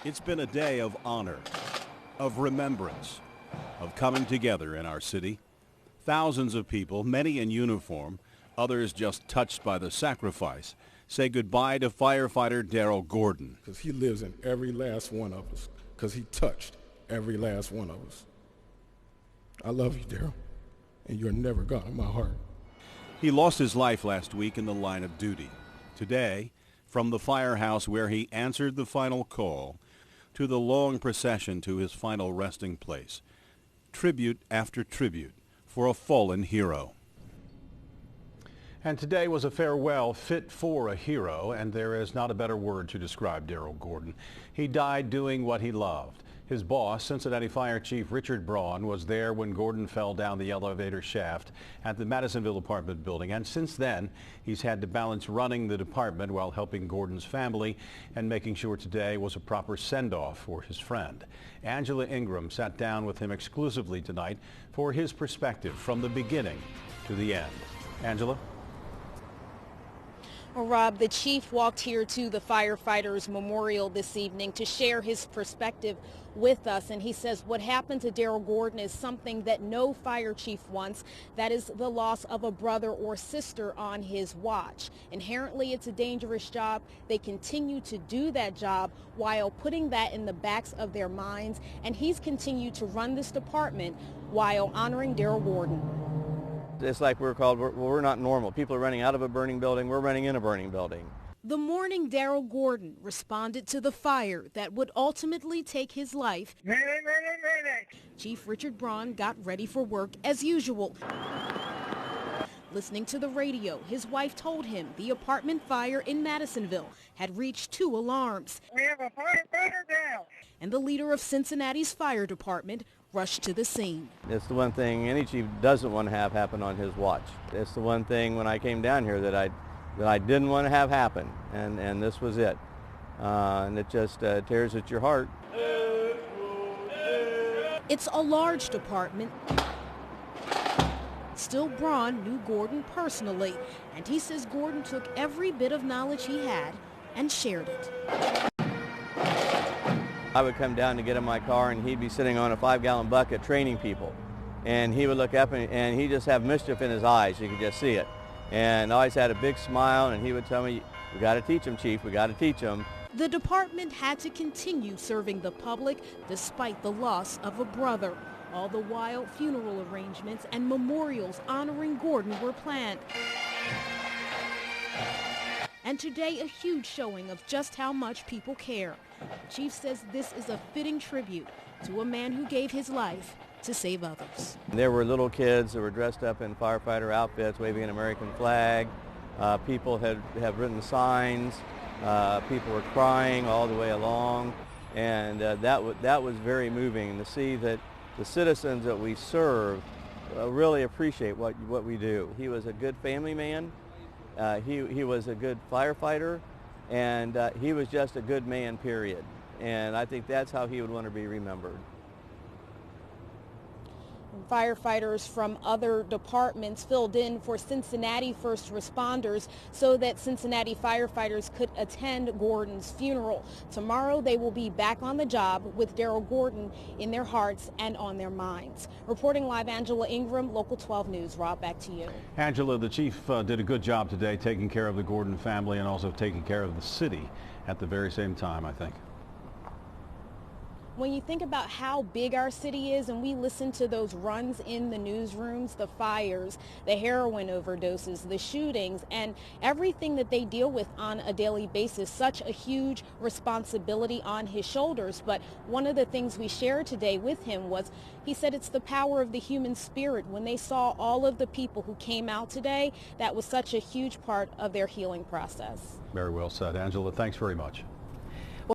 It's been a day of honor, of remembrance, of coming together in our city. Thousands of people, many in uniform, others just touched by the sacrifice, say goodbye to firefighter Daryl Gordon. Because he lives in every last one of us, because he touched every last one of us. I love you, Daryl, and you're never gone in my heart. He lost his life last week in the line of duty. Today, from the firehouse where he answered the final call to the long procession to his final resting place, tribute after tribute for a fallen hero. And today was a farewell fit for a hero, and there is not a better word to describe Daryl Gordon. He died doing what he loved. His boss, Cincinnati Fire Chief Richard Braun, was there when Gordon fell down the elevator shaft at the Madisonville apartment building. And since then, he's had to balance running the department while helping Gordon's family and making sure today was a proper send-off for his friend. Angela Ingram sat down with him exclusively tonight for his perspective from the beginning to the end. Angela? Well, Rob, the chief walked here to the firefighters' memorial this evening to share his perspective with us, and he says what happened to Daryl Gordon is something that no fire chief wants. That is the loss of a brother or sister on his watch. Inherently, it's a dangerous job. They continue to do that job while putting that in the backs of their minds, and he's continued to run this department while honoring Daryl Gordon. It's like we're not normal. People are running out of a burning building. We're running in a burning building. The morning Daryl Gordon responded to the fire that would ultimately take his life, Chief Richard Braun got ready for work as usual. Listening to the radio, his wife told him the apartment fire in Madisonville had reached 2 alarms. We have a firefighter down. And the leader of Cincinnati's fire department rushed to the scene. It's the one thing any chief doesn't want to have happen on his watch. It's the one thing when I came down here that I didn't want to have happen, and this was it. And it just tears at your heart. It's a large department. Still, Braun knew Gordon personally, and he says Gordon took every bit of knowledge he had and shared it. I would come down to get in my car, and he'd be sitting on a 5-gallon bucket training people. And he would look up, and he just have mischief in his eyes. You could just see it. And I always had a big smile, and he would tell me, we got to teach him, Chief, we got to teach him. The department had to continue serving the public despite the loss of a brother. All the while, funeral arrangements and memorials honoring Gordon were planned. And today, a huge showing of just how much people care. The chief says this is a fitting tribute to a man who gave his life to save others. There were little kids that were dressed up in firefighter outfits, waving an American flag. People have written signs. People were crying all the way along. And that was very moving to see that the citizens that we serve really appreciate what we do. He was a good family man. He was a good firefighter, and he was just a good man, period. And I think that's how he would want to be remembered. Firefighters from other departments filled in for Cincinnati first responders so that Cincinnati firefighters could attend Gordon's funeral. Tomorrow they will be back on the job with Daryl Gordon in their hearts and on their minds. Reporting live, Angela Ingram, Local 12 News. Rob, back to you. Angela, the chief did a good job today taking care of the Gordon family and also taking care of the city at the very same time, I think. When you think about how big our city is and we listen to those runs in the newsrooms, the fires, the heroin overdoses, the shootings, and everything that they deal with on a daily basis, such a huge responsibility on his shoulders. But one of the things we shared today with him was he said it's the power of the human spirit. When they saw all of the people who came out today, that was such a huge part of their healing process. Very well said. Angela, thanks very much.